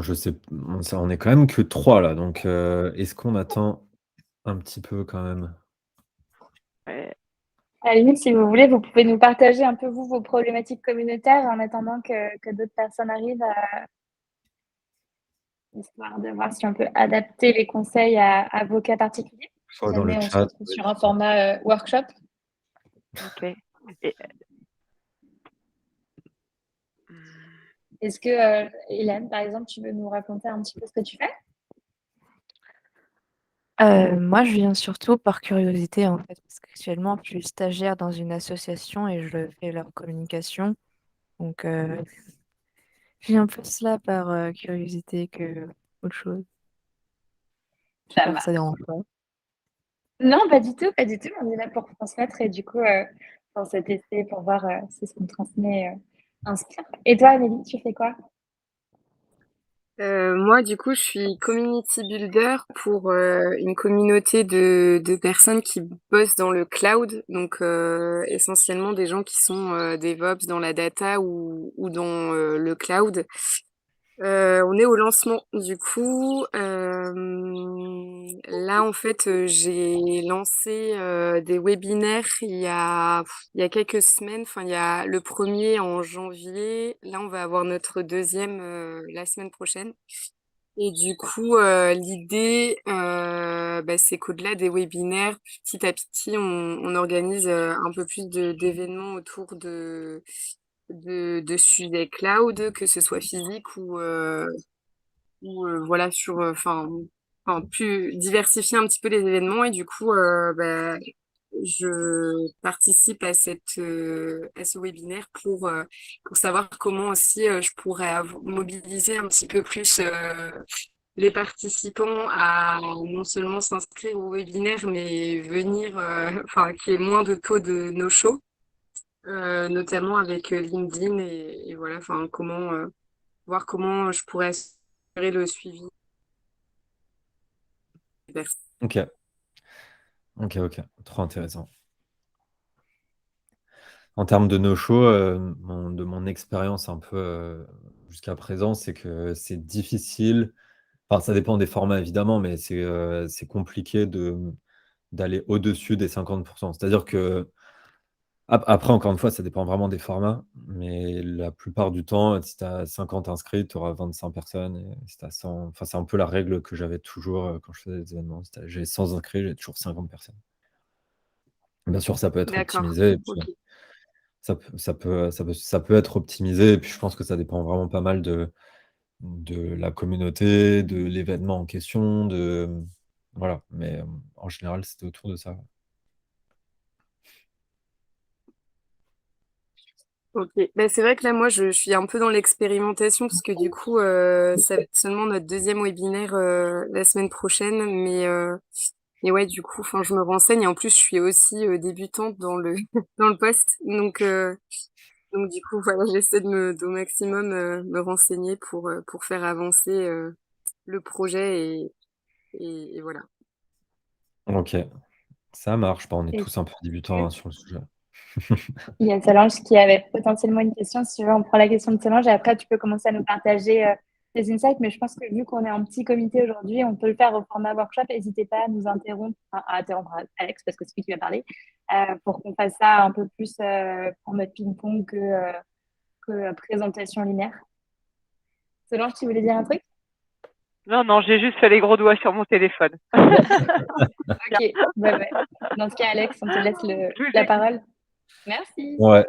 je sais, on est quand même que 3 là, donc est-ce qu'on attend un petit peu quand même? Ouais. À la limite, si vous voulez, vous pouvez nous partager un peu, vous, vos problématiques communautaires en attendant que d'autres personnes arrivent, histoire de voir si on peut adapter les conseils à vos cas particuliers. Si Soit dans le jamais on se chat, retrouve oui, sur un c'est ça. format workshop. OK. Et Est-ce que, Hélène, par exemple, tu veux nous raconter un petit peu ce que tu fais? Moi, je viens surtout par curiosité, en fait, parce qu'actuellement, je suis stagiaire dans une association et je fais leur communication. Donc, je viens plus là par curiosité que autre chose. Ça J'espère que ça marche. dérange pas. Non, pas du tout, pas du tout. On est là pour transmettre et du coup, pour se tester, pour voir si ce qu'on transmet inspire. Et toi, Amélie, tu fais quoi? Moi, du coup, je suis community builder pour une communauté de personnes qui bossent dans le cloud, donc essentiellement des gens qui sont DevOps dans la data ou dans le cloud. On est au lancement du coup. Là, en fait, j'ai lancé des webinaires il y a quelques semaines. Enfin, il y a le premier en janvier. Là, on va avoir notre deuxième la semaine prochaine. Et du coup, l'idée, c'est qu'au-delà des webinaires, petit à petit, on organise un peu plus d'événements autour de sujets cloud, que ce soit physique ou voilà sur, enfin plus diversifier un petit peu les événements. Et du coup, je participe à à ce webinaire pour savoir comment aussi je pourrais mobiliser un petit peu plus les participants à non seulement s'inscrire au webinaire, mais venir, enfin, qu'il y ait moins de taux de no-show, notamment avec LinkedIn et voilà, enfin, voir comment je pourrais assurer le suivi des personnes. OK. OK, OK. Trop intéressant. En termes de no-show, de mon expérience un peu, jusqu'à présent, c'est que c'est difficile. Enfin, ça dépend des formats évidemment, mais c'est compliqué d'aller au-dessus des 50. C'est-à-dire que après, encore une fois, ça dépend vraiment des formats, mais la plupart du temps, si tu as 50 inscrits, tu auras 25 personnes et si tu as 100, enfin, c'est un peu la règle que j'avais toujours, quand je faisais des événements. J'ai 100 inscrits, j'ai toujours 50 personnes. Bien sûr, ça peut être D'accord. optimisé et puis Ok. ça peut être optimisé et puis je pense que ça dépend vraiment pas mal de la communauté, de l'événement en question, voilà, mais en général, c'était autour de ça. Ok. C'est vrai que là, moi, je suis un peu dans l'expérimentation parce que du coup, ça va être seulement notre deuxième webinaire la semaine prochaine. Mais ouais, du coup, enfin, je me renseigne et en plus, je suis aussi débutante dans le dans le poste. Donc du coup, voilà, j'essaie au maximum me renseigner pour faire avancer le projet et voilà. OK, ça marche. Bah, on est Est-ce tous un peu débutants, que hein, sur le sujet. il y a Solange qui avait potentiellement une question? Si tu veux, on prend la question de Solange et après, tu peux commencer à nous partager tes insights. Mais je pense que vu qu'on est en petit comité aujourd'hui, on peut le faire au format workshop. N'hésitez pas à nous interrompre, enfin, à interrompre Alex, parce que c'est lui qui va parler, pour qu'on fasse ça un peu plus en mode ping-pong que présentation linéaire. Solange, tu voulais dire un truc? non, non, j'ai juste fait les gros doigts sur mon téléphone. Ok, ouais. Dans ce cas, Alex, on te laisse Je vous la écoute. parole. Merci. Ouais,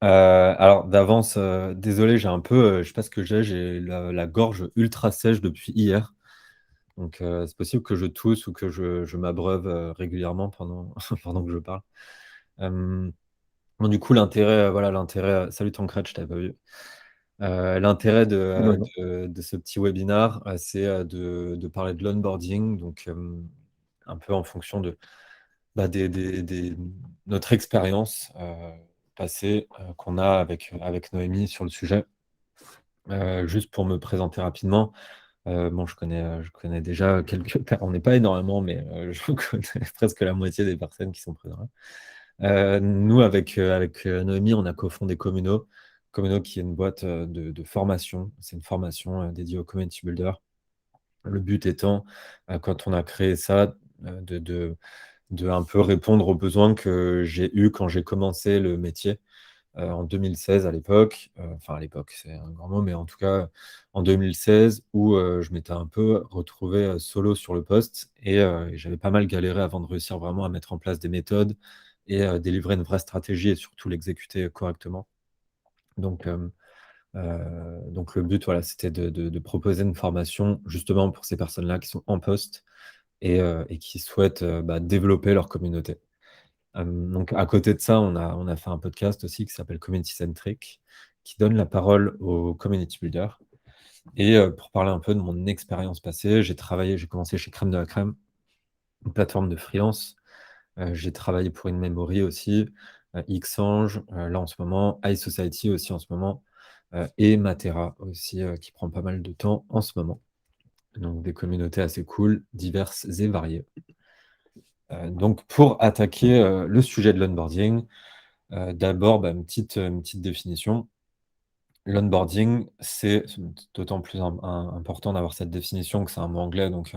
alors d'avance, désolé, j'ai un peu, je sais pas ce que j'ai la gorge ultra sèche depuis hier. Donc c'est possible que je tousse ou que je m'abreuve, régulièrement pendant pendant que je parle. Hem, bon du coup l'intérêt, voilà l'intérêt, salut Tancred, je t'avais pas vu. L'intérêt Non, non. de ce petit webinar, c'est, de parler de l'onboarding, donc un peu en fonction de, bah, notre expérience, passée, qu'on a avec Noémie sur le sujet. Juste pour me présenter rapidement, bon je connais déjà quelques per on n'est pas énormément, mais je connais presque la moitié des personnes qui sont présentes là. Nous avec Noémie, on a cofondé Communo. Comeno qui est une boîte de formation. C'est une formation dédiée aux community builders. Le but étant, quand on a créé ça, de un peu répondre aux besoins que j'ai eus quand j'ai commencé le métier en 2016 à l'époque. Enfin, à l'époque, c'est un grand mot, mais en tout cas, en 2016, où je m'étais un peu retrouvé solo sur le poste et j'avais pas mal galéré avant de réussir vraiment à mettre en place des méthodes et délivrer une vraie stratégie et surtout l'exécuter correctement. Donc le but, voilà, c'était de proposer une formation justement pour ces personnes-là qui sont en poste et qui souhaitent développer leur communauté. Donc à côté de ça, on a fait un podcast aussi qui s'appelle Community Centric, qui donne la parole aux community builders. Et pour parler un peu de mon expérience passée, j'ai commencé chez Crème de la Crème, une plateforme de freelance. J'ai travaillé pour une memory aussi, Xange, là en ce moment, iSociety aussi en ce moment, et Matera aussi, qui prend pas mal de temps en ce moment. Donc des communautés assez cool, diverses et variées. Donc pour attaquer le sujet de l'onboarding, d'abord une petite définition. L'onboarding, c'est d'autant plus important d'avoir cette définition que c'est un mot anglais, donc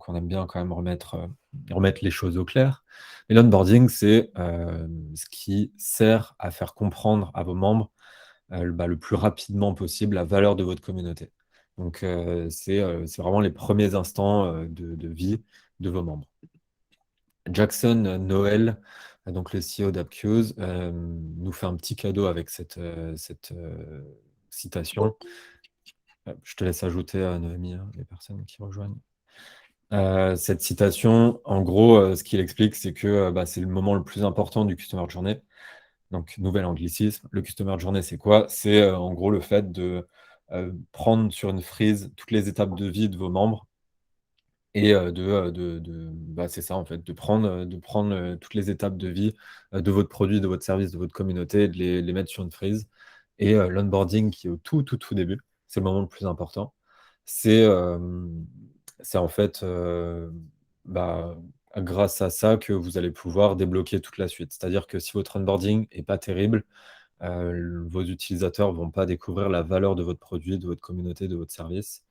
on aime bien quand même remettre les choses au clair. Mais l'onboarding, c'est ce qui sert à faire comprendre à vos membres le plus rapidement possible la valeur de votre communauté. Donc c'est vraiment les premiers instants de vie de vos membres. Jackson Noel, donc le CEO d'Appcues, nous fait un petit cadeau avec cette citation. Je te laisse ajouter à Noémie, les personnes qui rejoignent. Cette citation, en gros, ce qu'il explique, c'est que c'est le moment le plus important du Customer Journey. Donc, nouvel anglicisme. Le Customer Journey, c'est quoi? C'est en gros le fait de prendre sur une frise toutes les étapes de vie de vos membres et c'est ça en fait, de prendre toutes les étapes de vie de votre produit, de votre service, de votre communauté, de les mettre sur une frise. Et l'onboarding qui est au tout début, c'est le moment le plus important. C'est en fait grâce à ça que vous allez pouvoir débloquer toute la suite. C'est-à-dire que si votre onboarding n'est pas terrible, vos utilisateurs ne vont pas découvrir la valeur de votre produit, de votre communauté, de votre service.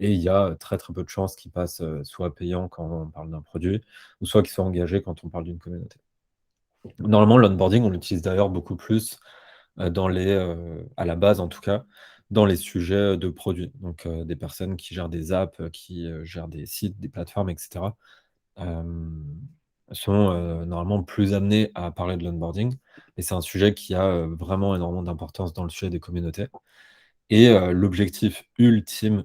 Et il y a très très peu de chances qu'ils passent soit payants quand on parle d'un produit, ou soit qu'ils soient engagés quand on parle d'une communauté. Normalement, l'onboarding, on l'utilise d'ailleurs beaucoup plus à la base en tout cas, dans les sujets de produits. Donc des personnes qui gèrent des apps, qui gèrent des sites, des plateformes, etc. Sont normalement plus amenées à parler de l'onboarding. Et c'est un sujet qui a vraiment énormément d'importance dans le sujet des communautés. Et l'objectif ultime,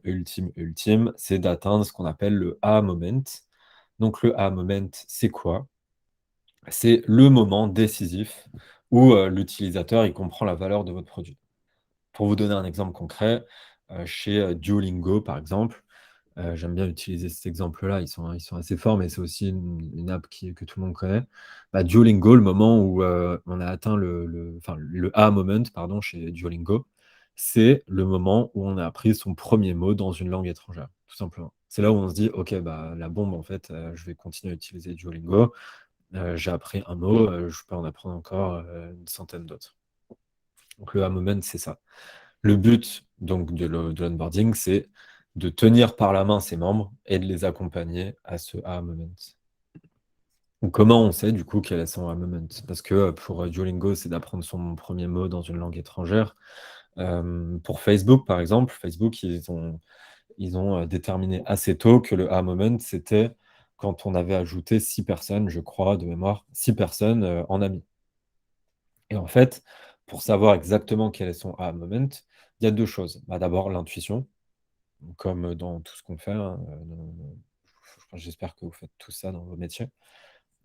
c'est d'atteindre ce qu'on appelle le A-moment. Donc le A-moment, c'est quoi? C'est le moment décisif où l'utilisateur il comprend la valeur de votre produit. Pour vous donner un exemple concret, chez Duolingo, par exemple, j'aime bien utiliser cet exemple-là, ils sont assez forts, mais c'est aussi une app que tout le monde connaît. Duolingo, le moment où on a atteint le A-moment, pardon, chez Duolingo, c'est le moment où on a appris son premier mot dans une langue étrangère, tout simplement. C'est là où on se dit, OK, la bombe, en fait, je vais continuer à utiliser Duolingo. J'ai appris un mot, je peux en apprendre encore une centaine d'autres. Donc le A-moment, c'est ça. Le but donc de l'onboarding, c'est de tenir par la main ses membres et de les accompagner à ce A-moment. Donc, comment on sait du coup quel est son A-moment? Parce que pour Duolingo, c'est d'apprendre son premier mot dans une langue étrangère. Pour Facebook, par exemple, Facebook, ils ont déterminé assez tôt que le A-moment, c'était quand on avait ajouté 6 personnes, je crois, de mémoire, 6 personnes en amis. Et en fait, pour savoir exactement quel est son A-moment, il y a deux choses. D'abord, l'intuition, comme dans tout ce qu'on fait, hein, j'espère que vous faites tout ça dans vos métiers.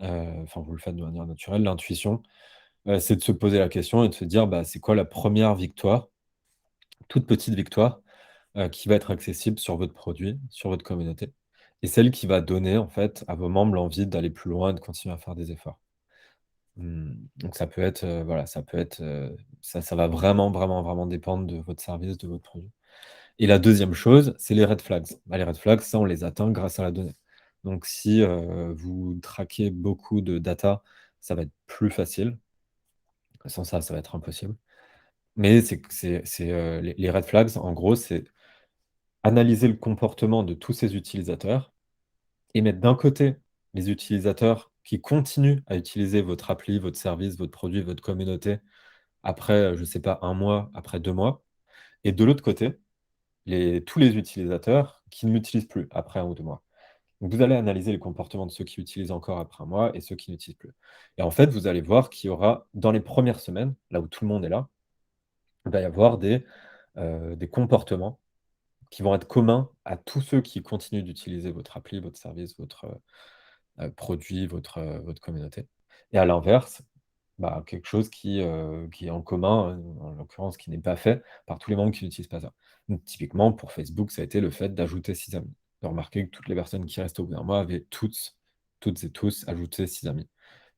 Enfin, vous le faites de manière naturelle. L'intuition, c'est de se poser la question et de se dire, c'est quoi la première victoire, toute petite victoire, qui va être accessible sur votre produit, sur votre communauté, et celle qui va donner en fait à vos membres l'envie d'aller plus loin et de continuer à faire des efforts. Donc ça peut être, ça va vraiment, vraiment, vraiment dépendre de votre service, de votre produit. Et la deuxième chose, c'est les red flags. Les red flags, ça, on les atteint grâce à la donnée. Donc si vous traquez beaucoup de data, ça va être plus facile. Sans ça, ça va être impossible. Mais c'est les red flags, en gros, c'est analyser le comportement de tous ces utilisateurs et mettre d'un côté les utilisateurs qui continuent à utiliser votre appli, votre service, votre produit, votre communauté après, je ne sais pas, 1 mois, après 2 mois, et de l'autre côté, tous les utilisateurs qui ne l'utilisent plus après 1 ou 2 mois. Donc vous allez analyser le comportement de ceux qui utilisent encore après 1 mois et ceux qui n'utilisent plus. Et en fait, vous allez voir qu'il y aura, dans les premières semaines, là où tout le monde est là, il va y avoir des comportements qui vont être communs à tous ceux qui continuent d'utiliser votre appli, votre service, votre produit, votre communauté. Et à l'inverse, quelque chose qui est en commun, en l'occurrence qui n'est pas fait par tous les membres qui n'utilisent pas ça. Donc typiquement, pour Facebook, ça a été le fait d'ajouter 6 amis. De remarquer que toutes les personnes qui restent au bout d'un mois avaient toutes et tous ajouté 6 amis.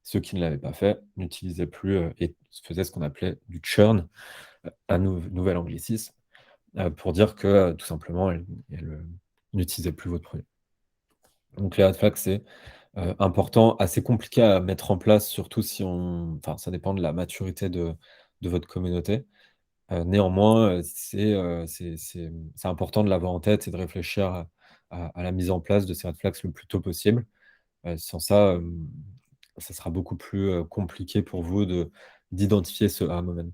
Ceux qui ne l'avaient pas fait n'utilisaient plus et faisaient ce qu'on appelait du churn, un nouvel anglicisme, pour dire que tout simplement, elles n'utilisaient plus votre produit. Donc les red flags, c'est important, assez compliqué à mettre en place, surtout si enfin, ça dépend de la maturité de votre communauté. Néanmoins, c'est important de l'avoir en tête et de réfléchir à la mise en place de ces red flags le plus tôt possible. Sans ça, ça sera beaucoup plus compliqué pour vous d'identifier ce aha moment.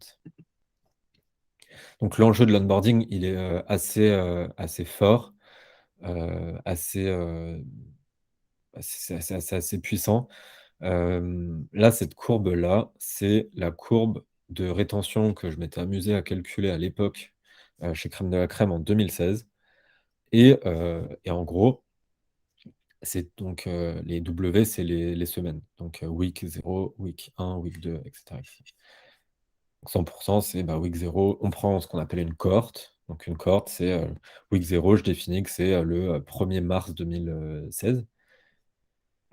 Donc l'enjeu de l'onboarding, il est assez fort, assez, c'est assez puissant. Là, cette courbe-là, c'est la courbe de rétention que je m'étais amusé à calculer à l'époque, chez Crème de la Crème en 2016 et en gros, c'est donc, les W, c'est les semaines. Donc, week 0, week 1, week 2 et cetera. 100 c'est, week 0, on prend ce qu'on appelle une cohorte. Donc une cohorte, c'est, week 0, je définis que c'est, le 1er mars 2016.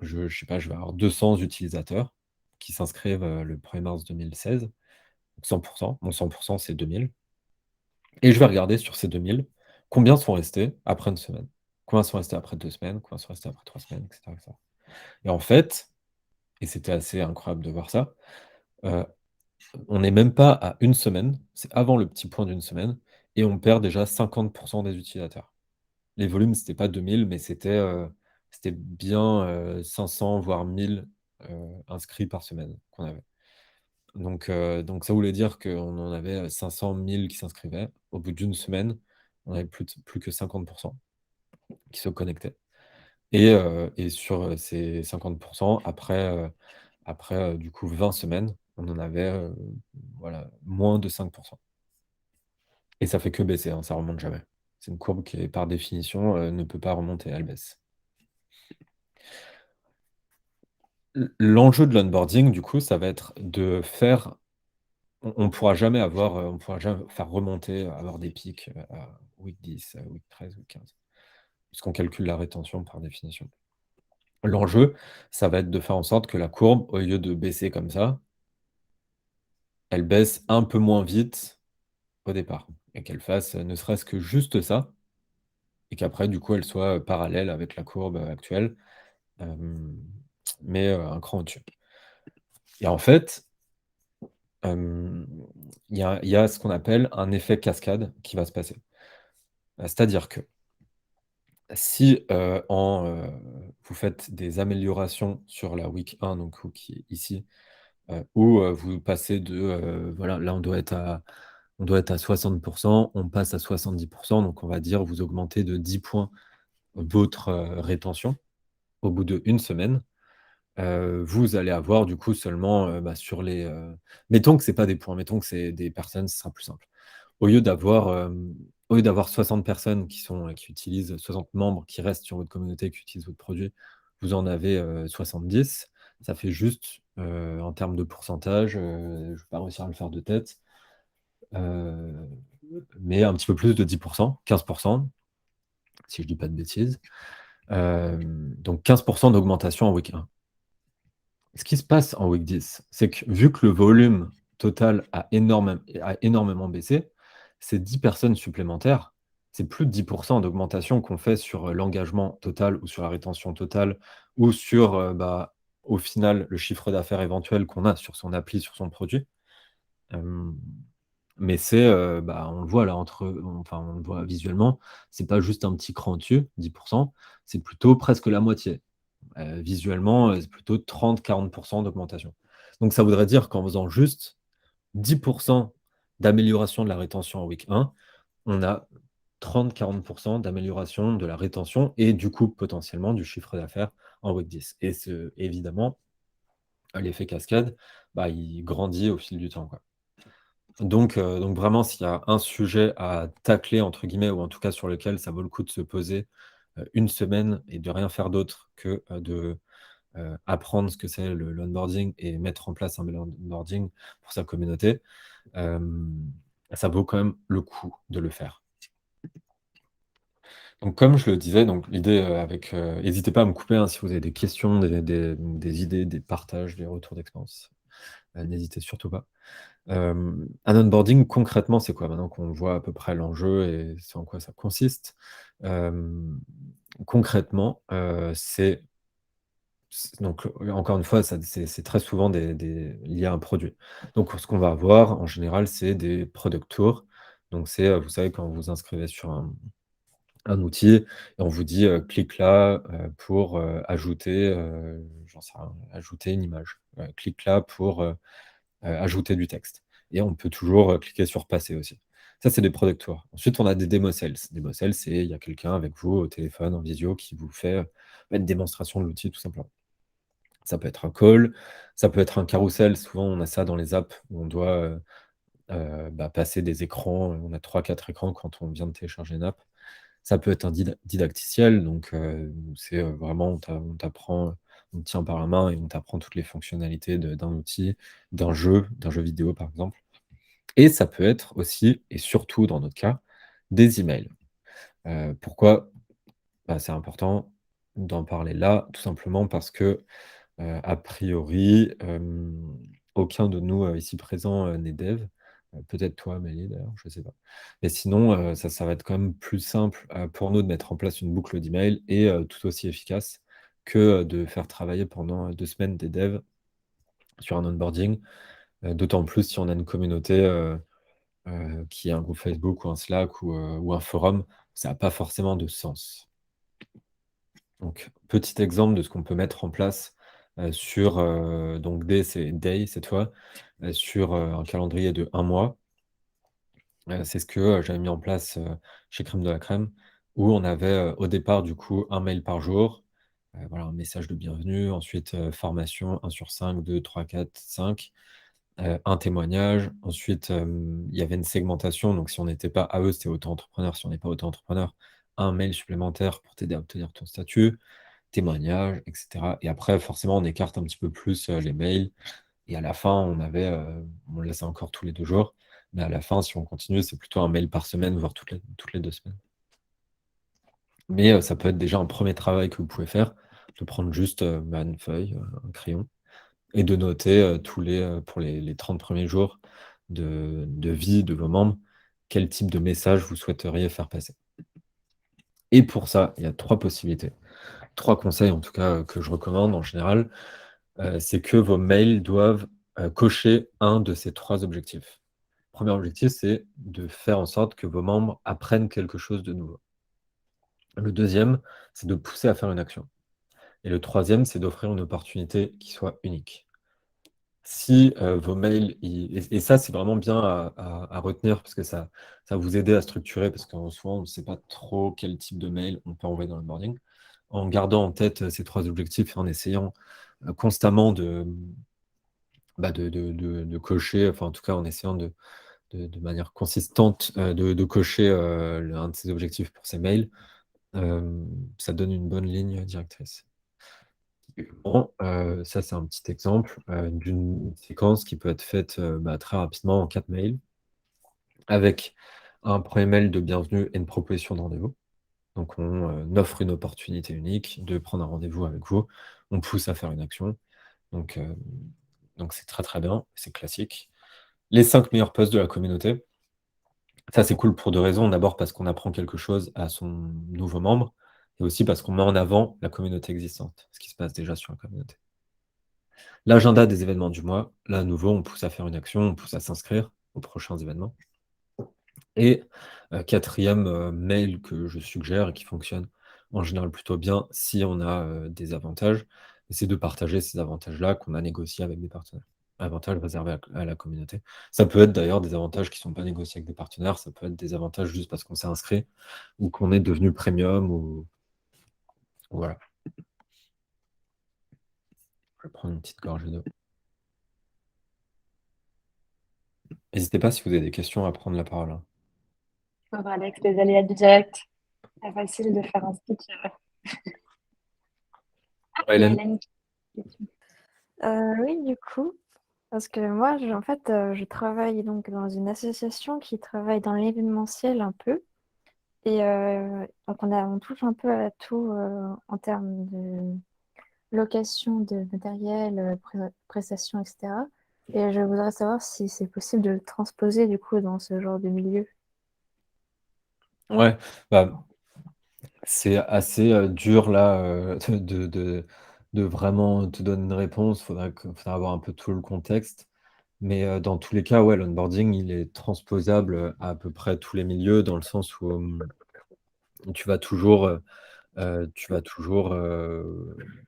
Je sais pas, je vais avoir 200 utilisateurs qui s'inscrivent, le 1er mars 2016. Donc 100. Mon 100 c'est 2000 et je vais regarder sur ces 2000, combien sont restés après 1 semaine? Combien sont restés après 2 semaines? Combien sont restés après 3 semaines? Et cetera, et cetera. Et en fait, et c'était assez incroyable de voir ça, heu, on n'est même pas à 1 semaine, c'est avant le petit point d'1 semaine et on perd déjà 50 des utilisateurs. Les volumes, c'était pas 2000, mais c'était bien, 500 voire 1000 inscrits par semaine qu'on avait. Donc ça voulait dire qu'on en avait 500 000 qui s'inscrivaient. Au bout d'1 semaine, on avait plus que 50 qui se connectaient et sur, ces 50 après, du coup 20 semaines, on en avait, voilà, moins de 5 et ça fait que baisser, hein, ça remonte jamais. C'est une courbe qui, par définition, ne peut pas remonter, elle baisse. L'enjeu de l'onboarding, du coup, ça va être de faire on pourra jamais faire remonter, avoir des pics, à week 10, à week 13, week 15, puisqu'on calcule la rétention par définition. L'enjeu, ça va être de faire en sorte que la courbe, au lieu de baisser comme ça, elle baisse un peu moins vite au départ et qu'elle fasse, ne serait-ce que juste ça et qu'après, du coup, elle soit, parallèle avec la courbe, actuelle, hem, mais, un cran au-dessus et en fait, il y a ce qu'on appelle un effet cascade qui va se passer. C'est-à-dire que si, vous faites des améliorations sur la week 1, donc qui est ici, où, vous passez voilà, là on doit être à 60 on passe à 70 donc on va dire vous augmentez de 10 points votre, rétention au bout d'1 semaine. Vous allez avoir du coup seulement, sur les, mettons que c'est pas des points, mettons que c'est des personnes, ce sera plus simple. Au lieu d'avoir, au lieu d'avoir 60 personnes qui utilisent 60 membres qui restent sur votre communauté, qui utilisent votre produit, vous en avez, 70. Ça fait juste, en termes de pourcentage, je ne vais pas réussir à le faire de tête, heu, mais un petit peu plus de 10 15 si je dis pas de bêtises. Donc 15 d'augmentation en week 1. Ce qui se passe en week 10, c'est que vu que le volume total a énormément baissé, ces 10 personnes supplémentaires, c'est plus de 10 d'augmentation qu'on fait sur, l'engagement total ou sur la rétention totale ou sur, au final, le chiffre d'affaires éventuel qu'on a sur son appli, sur son produit. Hem, Mais c'est, on le voit là on le voit visuellement, c'est pas juste un petit cran au-dessus, 10, c'est plutôt presque la moitié. Visuellement, c'est plutôt 30-40 d'augmentation. Donc ça voudrait dire qu'en faisant juste 10 d'amélioration de la rétention en week 1, on a 30-40 d'amélioration de la rétention et du coup, potentiellement, du chiffre d'affaires en week 10. Et évidemment, l'effet cascade, il grandit au fil du temps, quoi. Donc vraiment, s'il y a un sujet à «tacler» entre guillemets ou en tout cas sur lequel ça vaut le coup de se poser, 1 semaine et de rien faire d'autre que, de, apprendre ce que c'est le l'onboarding et mettre en place un bel onboarding pour sa communauté, hem, ça vaut quand même le coup de le faire. Donc comme je le disais, donc l'idée, hésitez pas à me couper, hein, si vous avez des questions, des idées, des partages, des retours d'expérience, n'hésitez surtout pas. Un onboarding, concrètement, c'est quoi? Maintenant qu'on voit à peu près l'enjeu et c'est en quoi ça consiste. Concrètement, donc encore une fois, c'est très souvent lié à un produit. Donc ce qu'on va avoir en général, c'est des product tours. Donc c'est, vous savez, quand vous vous inscrivez sur un outil et on vous dit, «Clique là, pour, ajouter, j'en sais rien, ajouter une image. Clique là pour, ajouter du texte» et on peut toujours, cliquer sur «Passer» aussi. Ça, c'est des product tours. Ensuite, on a des demo sales. Demo sales, c'est il y a quelqu'un avec vous au téléphone, en visio, qui vous fait, une démonstration de l'outil, tout simplement. Ça peut être un call, ça peut être un carrousel. Souvent, on a ça dans les apps où on doit, passer des écrans. On a 3-4 écrans quand on vient de télécharger une app. Ça peut être un didacticiel, donc c'est, vraiment on t'apprend, on te tient par la main et on t'apprend toutes les fonctionnalités d'un outil, d'un jeu vidéo, par exemple. Et ça peut être aussi, et surtout dans notre cas, des emails. Pourquoi? C'est important d'en parler là, tout simplement parce que, a priori, aucun de nous, ici présents, n'est dev. Peut-être toi, Amélie, d'ailleurs, je ne sais pas. Mais sinon, ça va être quand même plus simple, pour nous de mettre en place une boucle d'email et tout aussi efficace que, de faire travailler pendant, 2 semaines des devs sur un onboarding. D'autant plus si on a une communauté, qui est un groupe Facebook ou un Slack ou un forum, ça n'a pas forcément de sens. Donc, petit exemple de ce qu'on peut mettre en place, sur, donc c'est day cette fois, sur, un calendrier de 1 mois. C'est ce que, j'avais mis en place, chez Crème de la Crème, où on avait, au départ du coup un mail par jour, voilà, un message de bienvenue, ensuite, formation 1 sur 5, 2, 3, 4, 5, un témoignage. Ensuite, il y avait une segmentation, donc si on n'était pas AE, c'était auto-entrepreneur, si on n'est pas auto-entrepreneur, un mail supplémentaire pour t'aider à obtenir ton statut, témoignage et cetera et après forcément on écarte un petit peu plus, les mails et à la fin on le laissait encore tous les 2 jours, mais à la fin si on continue, c'est plutôt un mail par semaine, voire toutes les 2 semaines. Mais, ça peut être déjà un premier travail que vous pouvez faire, de prendre juste, une feuille, un crayon et de noter, pour les 30 premiers jours de vie de vos membres, quel type de message vous souhaiteriez faire passer. Et pour ça, il y a 3 possibilités. 3 conseils en tout cas, que je recommande en général, c'est que vos mails doivent, cocher un de ces 3 objectifs. Premier objectif, c'est de faire en sorte que vos membres apprennent quelque chose de nouveau. Le deuxième, c'est de pousser à faire une action. Et le troisième, c'est d'offrir une opportunité qui soit unique. Si, vos mails et ça, c'est vraiment bien à retenir parce que ça va vous aider à structurer parce que souvent, on ne sait pas trop quel type de mail on peut envoyer dans le onboarding. En gardant en tête, ces 3 objectifs et en essayant, constamment de cocher, enfin, en tout cas, en essayant de manière consistante, de cocher, un de ces objectifs pour ces mails, ça donne une bonne ligne directrice. Bon, ça, c'est un petit exemple, d'une séquence qui peut être faite, très rapidement en 4 mails, avec un premier mail de bienvenue et une proposition de rendez-vous. Donc on, offre une opportunité unique de prendre un rendez-vous avec vous. On pousse à faire une action. Donc, c'est très, très bien, c'est classique. Les 5 meilleurs posts de la communauté. Ça, c'est cool pour 2 raisons. D'abord parce qu'on apprend quelque chose à son nouveau membre et aussi parce qu'on met en avant la communauté existante, ce qui se passe déjà sur la communauté. L'agenda des événements du mois, là, à nouveau, on pousse à faire une action, on pousse à s'inscrire aux prochains événements. Et 4e mail que je suggère et qui fonctionne en général plutôt bien si on a des avantages, c'est de partager ces avantages-là qu'on a négociés avec des partenaires. Avantages réservés à la communauté. Ça peut être d'ailleurs des avantages qui ne sont pas négociés avec des partenaires, ça peut être des avantages juste parce qu'on s'est inscrit ou qu'on est devenu premium ou voilà. Je vais prendre une petite gorgée d'eau. N'hésitez pas si vous avez des questions à prendre la parole, hein. Pour Alex, les aléas du direct. Pas facile de faire un speech. Il y a Hélène? Hélène qui- Oui, du coup, parce que moi, en fait, je travaille donc dans une association qui travaille dans l'événementiel un peu. Et donc, on touche un peu à tout en termes de location de matériel, prestations, etc. Et je voudrais savoir si c'est possible de le transposer du coup dans ce genre de milieu. Ouais, bah, c'est assez dur là de vraiment te donner une réponse. Faudra avoir un peu tout le contexte. Mais dans tous les cas, ouais, l'onboarding, il est transposable à peu près tous les milieux, dans le sens où tu vas toujours,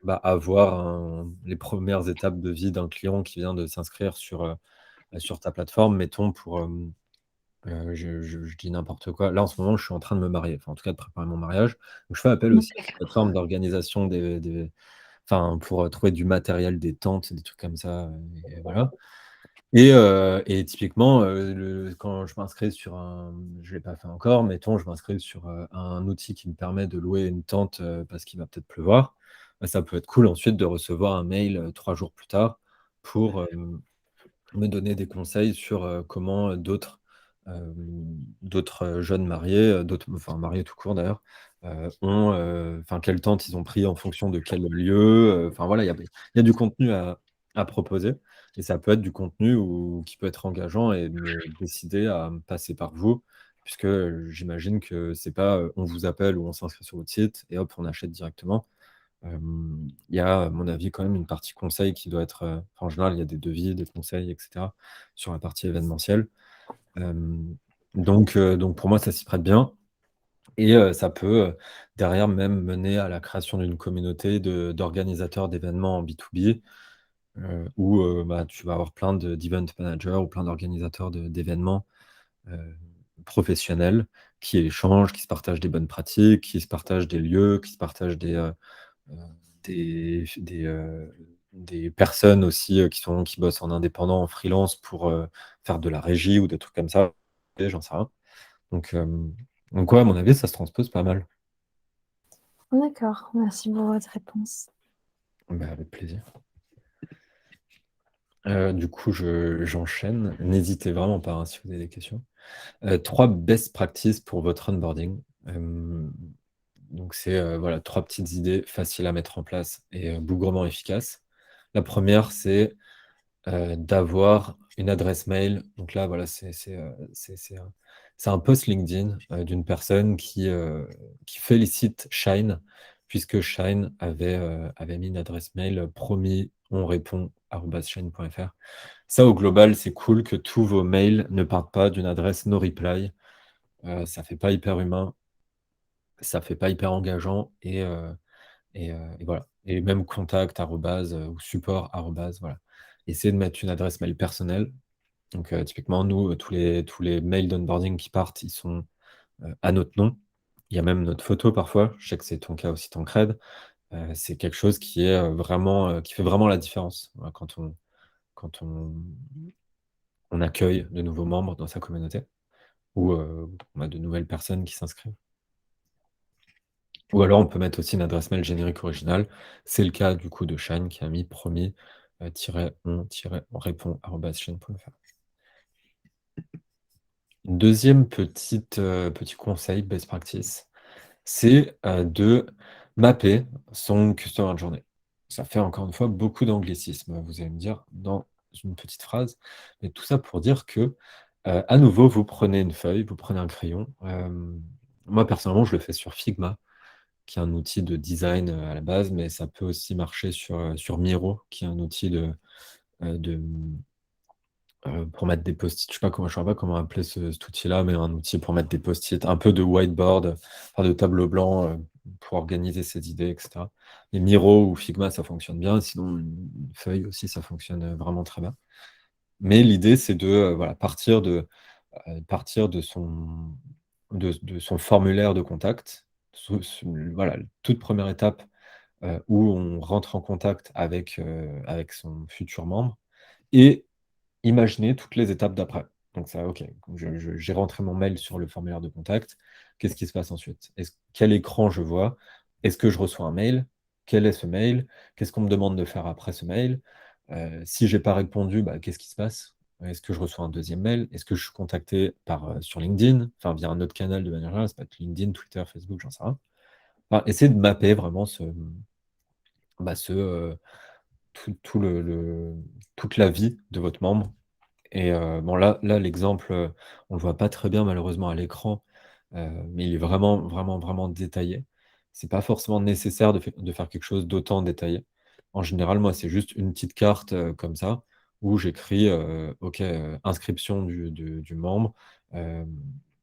avoir les premières étapes de vie d'un client qui vient de s'inscrire sur ta plateforme. Mettons pour, je dis n'importe quoi. Là, en ce moment, je suis en train de me marier, enfin, en tout cas, de préparer mon mariage. Donc je fais appel aussi à des plateformes d'organisation enfin, pour trouver du matériel, des tentes, des trucs comme ça, et voilà. Et typiquement, quand je m'inscris sur je l'ai pas fait encore, mettons, je m'inscris sur un outil qui me permet de louer une tente parce qu'il va peut-être pleuvoir. Bah, ça peut être cool ensuite de recevoir un mail 3 jours plus tard pour me donner des conseils sur comment d'autres jeunes mariés, enfin mariés tout court d'ailleurs, enfin quelle tente ils ont pris en fonction de quel lieu. Enfin voilà, il y a du contenu à proposer et ça peut être du contenu qui peut être engageant et me décider à me passer par vous puisque j'imagine que c'est pas on vous appelle ou on s'inscrit sur votre site et hop, on achète directement. Il y a, à mon avis, quand même une partie conseil qui doit être, enfin, en général, il y a des devis, des conseils, et cetera, sur la partie événementielle. Donc pour moi, ça s'y prête bien et ça peut, derrière même mener à la création d'une communauté d'organisateurs d'événements en B2B, où, bah, tu vas avoir plein d'event managers ou plein d'organisateurs d'événements, heu, professionnels qui échangent, qui se partagent des bonnes pratiques, qui se partagent des lieux, qui se partagent Heu, des personnes aussi, qui bossent en indépendant, en freelance pour, faire de la régie ou des trucs comme ça, et j'en sais rien. Donc ouais, à mon avis, ça se transpose pas mal. D'accord, merci pour votre réponse. Bah, avec plaisir. Du coup, j'enchaîne. N'hésitez vraiment pas, hein, si vous avez des questions. 3 best practices pour votre onboarding. Donc c'est, voilà, 3 petites idées faciles à mettre en place et bougrement efficaces. La première, c'est d'avoir une adresse mail. Donc là, voilà, c'est un post LinkedIn d'une personne qui félicite Shine, puisque Shine avait mis une adresse mail promis, on répond @shine.fr. Ça, au global, c'est cool que tous vos mails ne partent pas d'une adresse no reply. Ça fait pas hyper humain, ça fait pas hyper engageant et voilà. Et même contact arrobase, ou support arrobase, voilà. Essayez de mettre une adresse mail personnelle. Donc, typiquement, nous, tous les mails d'onboarding qui partent, ils sont à notre nom. Il y a même notre photo parfois. Je sais que c'est ton cas aussi, Tancred. C'est quelque chose qui est vraiment, qui fait vraiment la différence, voilà, quand on accueille de nouveaux membres dans sa communauté ou on a de nouvelles personnes qui s'inscrivent. Ou alors on peut mettre aussi une adresse mail générique originale. C'est le cas du coup de Shine qui a mis promis on répond @shine.fr. Deuxième petit conseil, best practice, c'est de mapper son customer journey. Ça fait encore une fois beaucoup d'anglicisme, vous allez me dire dans une petite phrase, mais tout ça pour dire que à nouveau, vous prenez une feuille, vous prenez un crayon. Moi personnellement, je le fais sur Figma, qui est un outil de design à la base, mais ça peut aussi marcher sur Miro, qui est un outil de, pour mettre des post-it, je ne sais pas comment appeler cet outil-là, mais un outil pour mettre des post-it, un peu de whiteboard, enfin de tableau blanc, pour organiser ses idées, et cetera. Et Miro ou Figma, ça fonctionne bien. Sinon, une feuille aussi, ça fonctionne vraiment très bien. Mais l'idée, c'est de voilà, partir de son formulaire de contact. Voilà, toute première étape où on rentre en contact avec son futur membre et imaginer toutes les étapes d'après. Donc ça, OK, j'ai rentré mon mail sur le formulaire de contact. Qu'est-ce qui se passe ensuite? Quel écran je vois? Est-ce que je reçois un mail? Quel est ce mail? Qu'est-ce qu'on me demande de faire après ce mail? Si j'ai pas répondu, bah, qu'est-ce qui se passe? Est-ce que je reçois un deuxième mail? Est-ce que je suis contacté sur LinkedIn? Enfin, via un autre canal de manière générale, ça peut être LinkedIn, Twitter, Facebook, j'en sais rien. Enfin, essayer de mapper vraiment bah, toute la vie de votre membre et bon là l'exemple, on le voit pas très bien malheureusement à l'écran, mais il est vraiment, vraiment, vraiment détaillé. C'est pas forcément nécessaire de faire quelque chose d'autant détaillé. En général, moi, c'est juste une petite carte, comme ça, où j'écris, OK, inscription du membre, hem,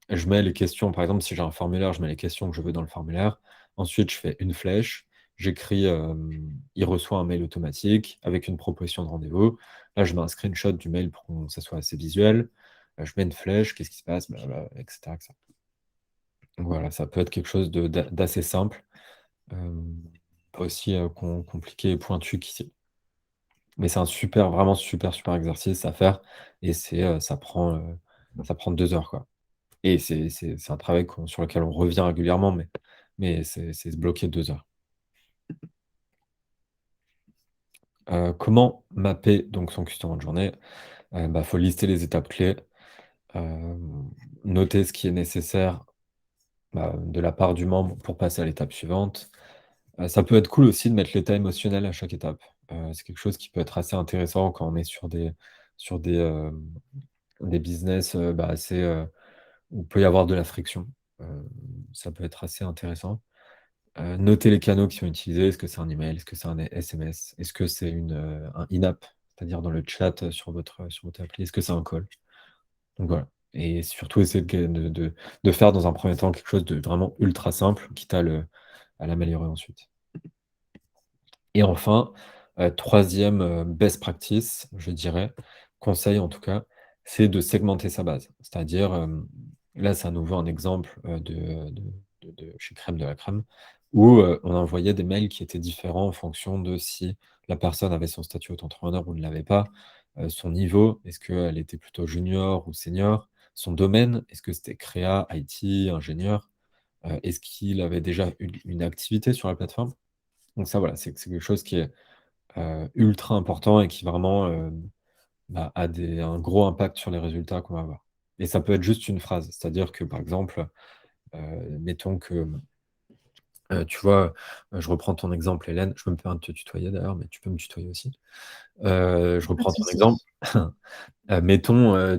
je mets les questions, par exemple, si j'ai un formulaire, je mets les questions que je veux dans le formulaire. Ensuite, je fais une flèche, j'écris, il reçoit un mail automatique avec une proposition de rendez-vous. Là, je mets un screenshot du mail pour que ça soit assez visuel. Je mets une flèche, qu'est-ce qui se passe? Blablabla, et cetera, et cetera. Donc voilà, ça peut être quelque chose d'assez simple, pas aussi, compliqué et pointu qu'ici. Mais c'est un super, vraiment super, super exercice à faire et ça prend 2 heures, quoi. Et c'est un travail sur lequel on revient régulièrement, mais c'est se bloquer 2 heures. Comment mapper donc son customer de journée? Bah, faut lister les étapes clés, noter ce qui est nécessaire, bah, de la part du membre pour passer à l'étape suivante. Ça peut être cool aussi de mettre l'état émotionnel à chaque étape. C'est quelque chose qui peut être assez intéressant quand on est sur des business, bah, assez, où il peut y avoir de la friction. Heu, Ça peut être assez intéressant. Noter les canaux qui sont utilisés. Est-ce que c'est un email? Est-ce que c'est un SMS? Est-ce que c'est un in-app? C'est-à-dire dans le chat, sur votre appli? Est-ce que c'est un call? Donc voilà et surtout essayer de faire dans un premier temps quelque chose de vraiment ultra simple, quitte à l'améliorer ensuite. Et enfin, 3e, best practice, je dirais, conseil en tout cas, c'est de segmenter sa base. C'est-à-dire, là, c'est à nouveau un exemple, de chez Crème de la Crème, où, on envoyait des mails qui étaient différents en fonction de si la personne avait son statut auto-entrepreneur ou ne l'avait pas, son niveau, est-ce qu'elle était plutôt junior ou senior, son domaine, est-ce que c'était créa, IT, ingénieur, est-ce qu'il avait déjà une activité sur la plateforme? Donc ça, voilà, c'est quelque chose qui est, ultra important et qui vraiment, bah, a un gros impact sur les résultats qu'on va avoir. Et ça peut être juste une phrase, c'est-à-dire que, par exemple, mettons que, tu vois, je reprends ton exemple Hélène, je peux me permettre de te tutoyer d'ailleurs, mais tu peux me tutoyer aussi. Je Pas de reprends ton souci. exemple. Mettons,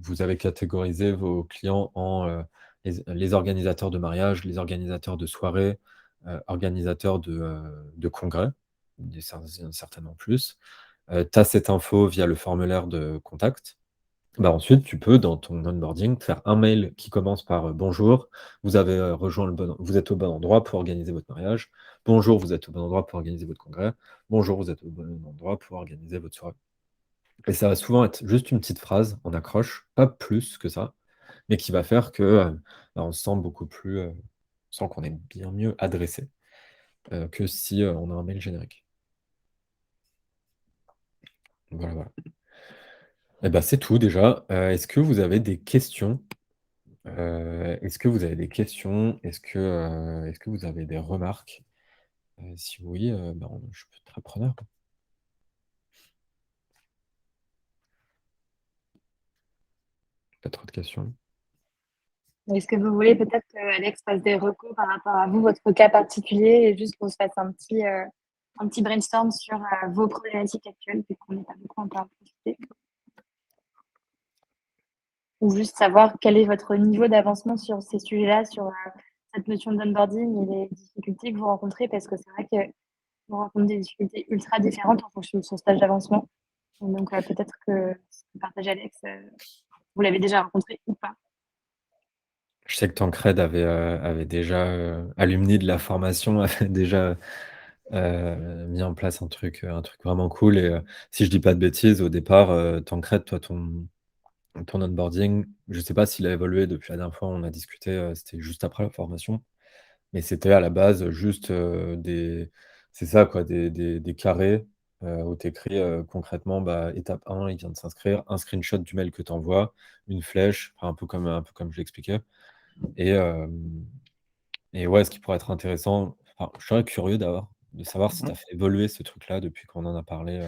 vous avez catégorisé vos clients en, les organisateurs de mariage, les organisateurs de soirées, organisateurs de congrès, certainement plus. Tu as cette info via le formulaire de contact. Bah, ensuite, tu peux, dans ton onboarding, faire un mail qui commence par, «Bonjour, vous êtes au bon endroit pour organiser votre mariage. Bonjour, vous êtes au bon endroit pour organiser votre congrès. Bonjour, vous êtes au bon endroit pour organiser votre soirée». Et ça va souvent être juste une petite phrase en accroche, pas plus que ça, mais qui va faire que, bah, on se sent beaucoup plus, on sent qu'on est bien mieux adressé, que si, on a un mail générique. Voilà, voilà. Et bah, c'est tout déjà. Est-ce que vous avez des questions? Est-ce que vous avez des questions? Est-ce que vous avez des remarques? Si oui, ben, je peux être très preneur. Pas trop de questions? Est-ce que vous voulez peut-être qu'Alex fasse des recos par rapport à vous, votre cas particulier, et juste qu'on se fasse un petit brainstorm sur vos problématiques actuelles, vu qu'on n'est pas beaucoup encore profité. Ou juste savoir quel est votre niveau d'avancement sur ces sujets-là, sur cette notion d'onboarding et les difficultés que vous rencontrez, parce que c'est vrai que vous rencontrez des difficultés ultra différentes en fonction de son stage d'avancement. Donc, peut-être que ce que partageait Alex, vous l'avez déjà rencontré ou pas? Je sais que Tancred avait déjà, alumni de la formation, avait déjà, mis en place un truc vraiment cool et si je dis pas de bêtises, au départ, Tancred, toi, ton onboarding, je sais pas s'il a évolué depuis la dernière fois, on a discuté, c'était juste après la formation, mais c'était à la base juste, des c'est ça quoi, des carrés, où tu écris, concrètement, bah, étape 1, il vient de s'inscrire, un screenshot du mail que tu envoies, une flèche, enfin un peu comme je l'expliquais et et ouais, ce qui pourrait être intéressant, enfin, je serais curieux de savoir si tu Mmh. as fait évoluer ce truc-là depuis qu'on en a parlé.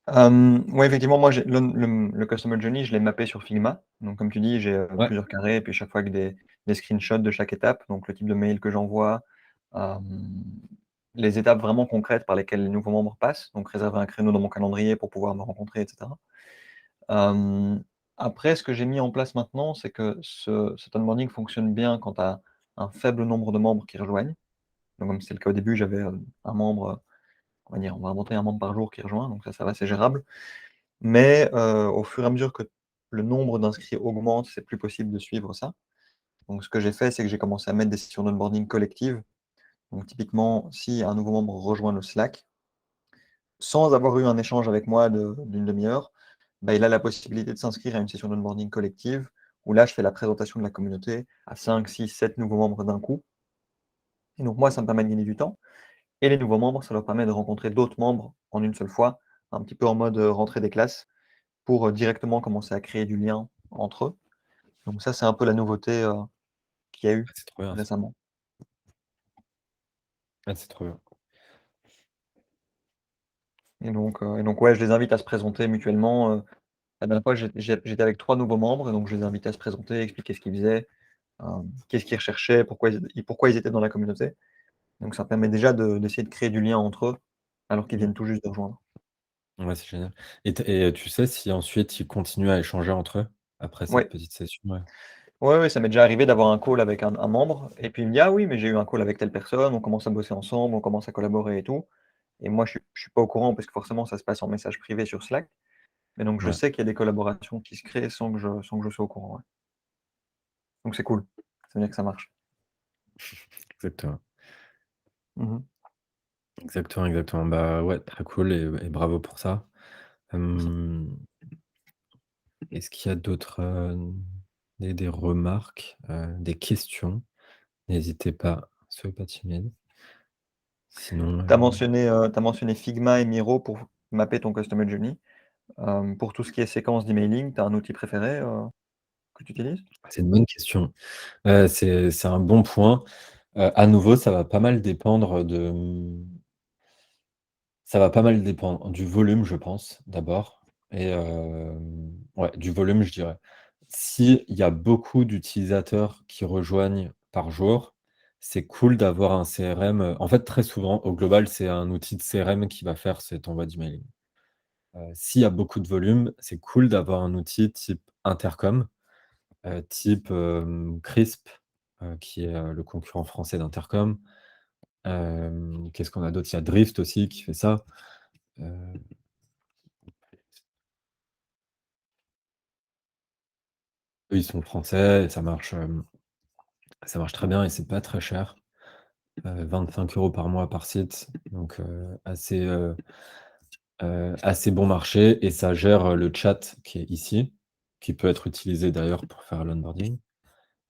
Ouais, effectivement, moi, j'ai le customer journey, je l'ai mappé sur Figma. Donc comme tu dis, j'ai, Ouais, plusieurs carrés et puis chaque fois avec des screenshots de chaque étape, donc le type de mail que j'envoie, hem, les étapes vraiment concrètes par lesquelles les nouveaux membres passent, donc réserver un créneau dans mon calendrier pour pouvoir me rencontrer et cetera. Hem, Après ce que j'ai mis en place maintenant, c'est que cet onboarding fonctionne bien quand tu as un faible nombre de membres qui rejoignent. Donc comme c'était le cas au début, j'avais, un membre, on va dire, on va inventer un membre par jour qui rejoint, donc ça va, c'est gérable. Mais, au fur et à mesure que le nombre d'inscrits augmente, c'est plus possible de suivre ça. Donc ce que j'ai fait, c'est que j'ai commencé à mettre des sessions d'onboarding collectives. Donc typiquement, si un nouveau membre rejoint le Slack, sans avoir eu un échange avec moi d'une demi-heure, bah, il a la possibilité de s'inscrire à une session d'onboarding collective où là, je fais la présentation de la communauté à 5, 6, 7 nouveaux membres d'un coup. Et donc moi, ça me permet de gagner du temps. Et les nouveaux membres, ça leur permet de rencontrer d'autres membres en une seule fois, un petit peu en mode, rentrée des classes, pour, directement commencer à créer du lien entre eux. Donc ça, c'est un peu la nouveauté, qu'il y a eu c'est trop bien ça. récemment. Ouais, c'est trop bien. Et donc ouais, je les invite à se présenter mutuellement, la dernière fois, j'étais avec 3 nouveaux membres et donc je les invitais à se présenter, expliquer ce qu'ils faisaient, qu'est-ce qu'ils recherchaient, pourquoi ils étaient dans la communauté. Donc ça permet déjà d'essayer de créer du lien entre eux, alors qu'ils Mmh. viennent tout juste de rejoindre. Ouais, c'est génial et tu sais si ensuite ils continuent à échanger entre eux, après cette Ouais. petite session? Ouais. Ouais, ouais, ça m'est déjà arrivé d'avoir un call avec un membre et puis il me dit: «Ah oui, mais j'ai eu un call avec telle personne, on commence à bosser ensemble, on commence à collaborer et tout». Et moi, je suis pas au courant parce que forcément ça se passe en message privé sur Slack. Mais donc je Ouais, sais qu'il y a des collaborations qui se créent sans que je sois au courant, ouais. Donc c'est cool. Ça veut dire que ça marche. exactement. Mmh. Exactement, exactement. Bah, ouais, très cool et bravo pour ça. Merci. Hem, est-ce qu'il y a d'autres, des remarques, des questions? N'hésitez pas, soyez pas timide. Sinon, Tu as mentionné Figma et Miro pour mapper ton customer journey. Pour tout ce qui est séquence d'emailing, tu as un outil préféré, que tu utilises? c'est une bonne question. C'est un bon point. À nouveau, ça va pas mal dépendre du volume, je pense, d'abord et ouais, du volume, je dirais. S'il y a beaucoup d'utilisateurs qui rejoignent par jour, c'est cool d'avoir un CRM, en fait, très souvent, au global, c'est un outil de CRM qui va faire cet envoi d'emailing. S'il y a beaucoup de volume, c'est cool d'avoir un outil type Intercom, type, Crisp, qui est, le concurrent français d'Intercom. Qu'est-ce qu'on a d'autre? Il y a Drift aussi qui fait ça. Heu, eux, ils sont français et ça marche très bien et c'est pas très cher. 25 € par mois par site, donc assez bon marché et ça gère, le chat qui est ici, qui peut être utilisé d'ailleurs pour faire l'onboarding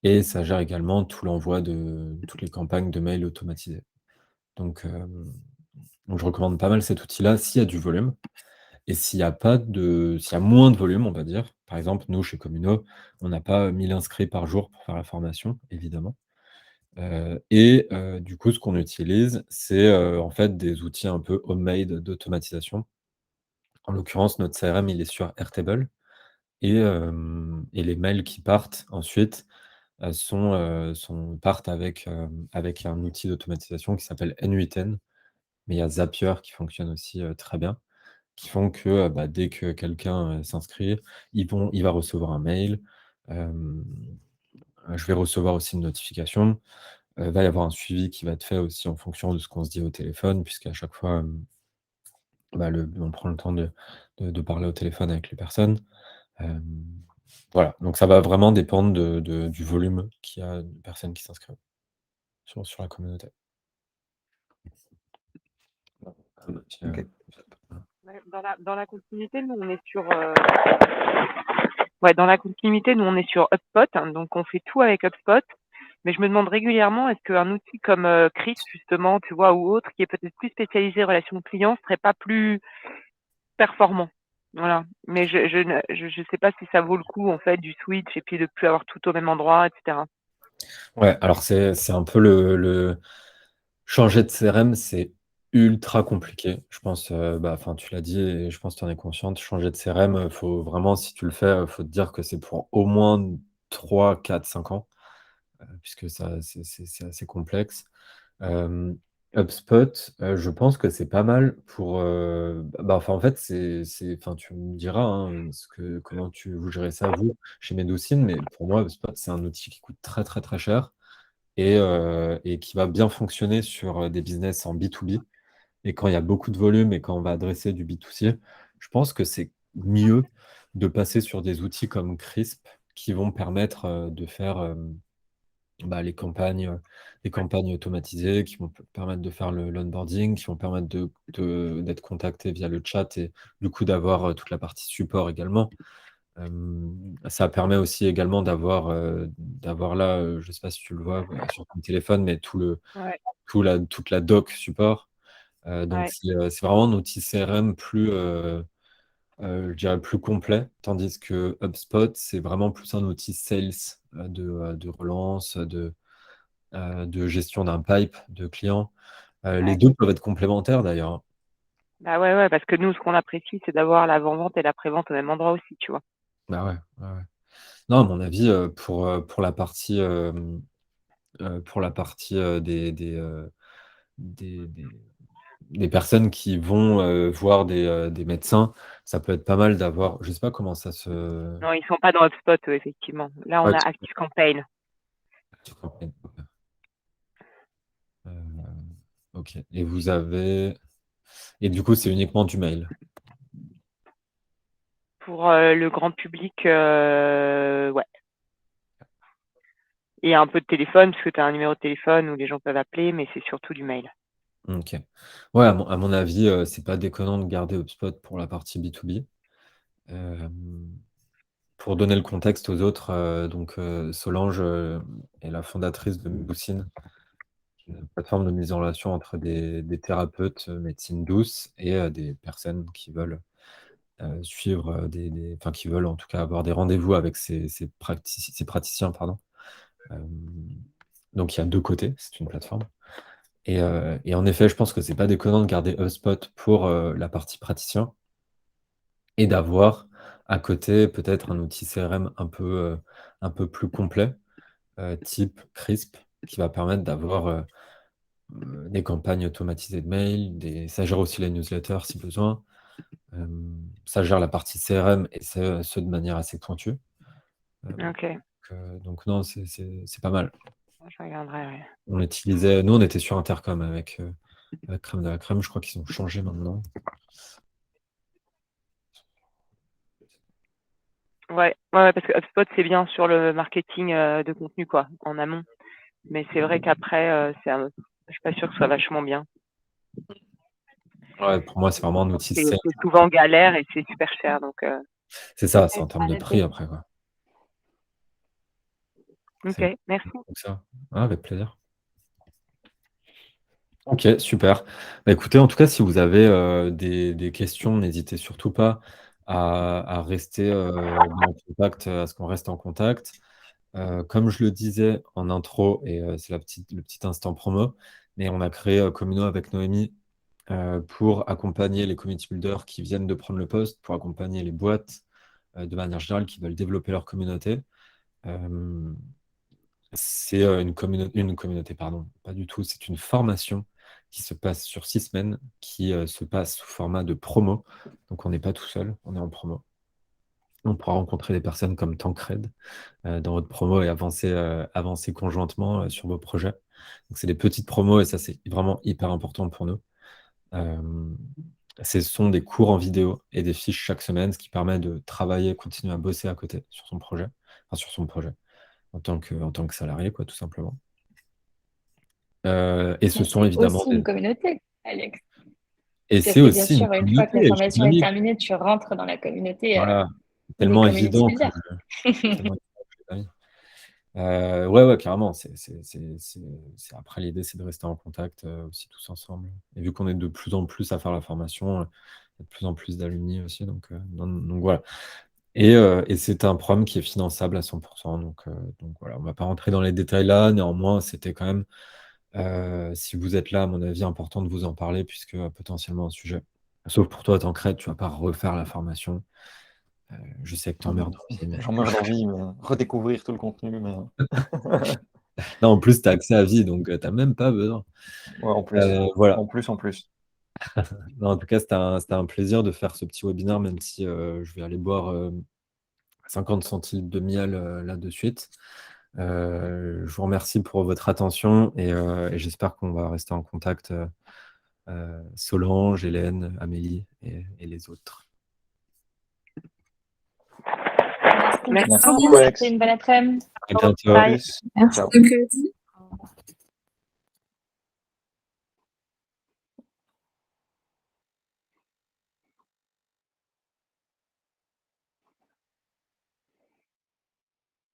et ça gère également tout l'envoi de toutes les campagnes de mails automatisées. Donc donc je recommande pas mal cet outil-là s'il y a du volume et s'il y a moins de volume, on va dire, par exemple, nous chez Communo, on n'a pas 1000 inscrits par jour pour faire la formation, évidemment. Et du coup, ce qu'on utilise, c'est, en fait, des outils un peu homemade d'automatisation. En l'occurrence, notre CRM, il est sur Airtable et les mails qui partent ensuite, partent avec un outil d'automatisation qui s'appelle N8N, mais il y a Zapier qui fonctionne aussi, très bien, qui font que, bah, dès que quelqu'un, s'inscrit, il va recevoir un mail, hem, je vais recevoir aussi une notification. Va y avoir un suivi qui va être fait aussi en fonction de ce qu'on se dit au téléphone, puisqu'à chaque fois, bah, on prend le temps de parler au téléphone avec les personnes. Voilà, donc ça va vraiment dépendre du volume qu'il y a de personnes qui s'inscrivent sur la communauté. OK. Ouais, dans la continuité, nous, on est sur, ouais, dans la continuité, nous, on est sur HubSpot, hein, donc on fait tout avec HubSpot. Mais je me demande régulièrement, est-ce qu'un outil comme Chris, justement, tu vois, ou autre, qui est peut-être plus spécialisé relations clients, serait pas plus performant? Voilà. Mais je sais pas si ça vaut le coup, en fait, du switch et puis de plus avoir tout au même endroit, etc. Ouais, alors c'est un peu le changer de CRM, c'est ultra compliqué. Je pense, bah, enfin, tu l'as dit et je pense que tu en es consciente, changer de CRM, faut vraiment, si tu le fais, faut te dire que c'est pour au moins 3, 4, 5 ans, puisque ça c'est assez complexe. Hem, HubSpot, je pense que c'est pas mal pour, bah, enfin, en fait, enfin, tu me diras, hein, comment vous gérez ça, vous, chez Medocine, mais pour moi, HubSpot, c'est un outil qui coûte très, très, très cher et qui va bien fonctionner sur, des business en B2B et quand il y a beaucoup de volume et quand on va adresser du B2C, je pense que c'est mieux de passer sur des outils comme Crisp qui vont permettre, de faire, bah, les campagnes automatisées, qui vont permettre de faire l'onboarding, qui vont permettre d'être contacté via le chat et du coup d'avoir, toute la partie support également. Ça permet aussi également d'avoir là, je ne sais pas si tu le vois, sur ton téléphone, mais Ouais, toute la doc support. Donc ouais, c'est vraiment un outil CRM plus, je dirais plus complet, tandis que HubSpot, c'est vraiment plus un outil sales, de relance, de gestion d'un pipe de clients. Les ouais. 2 peuvent être complémentaires d'ailleurs, hein. Bah ouais, ouais, parce que nous, ce qu'on apprécie, c'est d'avoir l'avant-vente et l'après-vente au même endroit aussi, tu vois. Bah ouais, ouais, ouais. Non, à mon avis, pour la partie, des des personnes qui vont, voir des médecins, ça peut être pas mal d'avoir je sais pas comment ça se Non, ils sont pas dans HubSpot, eux, effectivement. Là, on ouais, a ActiveCampaign. OK et du coup, c'est uniquement du mail? Pour le grand public, ouais. Et un peu de téléphone, parce que tu as un numéro de téléphone où les gens peuvent appeler, mais c'est surtout du mail. OK. Ouais, à mon avis, c'est pas déconnant de garder HubSpot pour la partie B2B. Hem, pour donner le contexte aux autres, donc Solange, est la fondatrice de Medocine, qui est une plateforme de mise en relation entre des thérapeutes, médecine douce et des personnes qui veulent, suivre, enfin qui veulent en tout cas avoir des rendez-vous avec ces praticiens, pardon. Hem, donc il y a 2 côtés, c'est une plateforme et en effet, je pense que c'est pas déconnant de garder HubSpot pour, la partie praticien et d'avoir à côté peut-être un outil CRM un peu plus complet, type Crisp, qui va permettre d'avoir, des campagnes automatisées de mail, ça gère aussi les newsletters si besoin. Ça gère la partie CRM et ce de manière assez pointue. OK. Donc non, c'est pas mal. Je regarderai, ouais. Nous, on était sur Intercom avec Crème de la Crème. Je crois qu'ils ont changé maintenant. Ouais, ouais, ouais, parce que HubSpot, c'est bien sur le marketing, de contenu, quoi, en amont. Mais c'est vrai qu'après, je suis pas sûre que ce soit vachement bien. Ouais, pour moi, c'est vraiment un outil C'est sales. c'est souvent galère et c'est super cher, donc C'est ça, c'est Ouais, en termes à de prix noter. après, quoi. OK, C'est merci. donc ça. Ah, avec plaisir. OK, super. Bah, écoutez, en tout cas, si vous avez, des questions, n'hésitez surtout pas à rester, en contact, à ce qu'on reste en contact. Comme je le disais en intro et c'est le petit instant promo, mais on a créé, Communo avec Noémie, pour accompagner les community builders qui viennent de prendre le poste, pour accompagner les boîtes, de manière générale qui veulent développer leur communauté. Hem, c'est, une communauté, pardon, pas du tout, c'est une formation qui se passe sur 6 semaines, qui, se passe sous format de promo. Donc on n'est pas tout seul, on est en promo. On pourra rencontrer des personnes comme Tancred, dans votre promo et avancer conjointement, sur vos projets. Donc c'est des petites promos et ça, c'est vraiment hyper important pour nous. Hem, Ce sont des cours en vidéo et des fiches chaque semaine, ce qui permet de travailler, continuer à bosser à côté sur son projet, en tant que salarié, quoi, tout simplement. Et ce Mais sont c'est évidemment aussi une communauté, Alex. et Parce c'est que bien aussi une sûr, une fois que la communauté, je suis formation est dynamique. terminée, tu rentres dans la communauté Voilà, des tellement community évident que builders. tellement évident que je l'ai mis. Ouais, carrément. Après, l'idée, c'est de rester en contact aussi tous ensemble. Et vu qu'on est de plus en plus à faire la formation, il y a de plus en plus d'alumni aussi. Donc voilà. Et c'est un programme qui est finançable à 100%. Donc voilà, on ne va pas rentrer dans les détails là. Néanmoins, c'était quand même, si vous êtes là, à mon avis, important de vous en parler, puisque potentiellement un sujet. Sauf pour toi, Tancred, tu ne vas pas refaire la formation. Je sais que tu en meurs d'envie, mais... J'en meurs d'envie, mais redécouvrir tout le contenu. Mais... Non, en plus, tu as accès à vie, donc tu n'as même pas besoin. Ouais, en plus. Voilà. En plus. Non, en tout cas, c'était un plaisir de faire ce petit webinaire, même si je vais aller boire 50 centilitres de miel là de suite. Je vous remercie pour votre attention et j'espère qu'on va rester en contact, Solange, Hélène, Amélie et les autres. Merci Merci beaucoup, beaucoup, Alex. c'était une bonne après-midi. À bientôt. Bye. Plus. Merci. Ciao. Après-midi.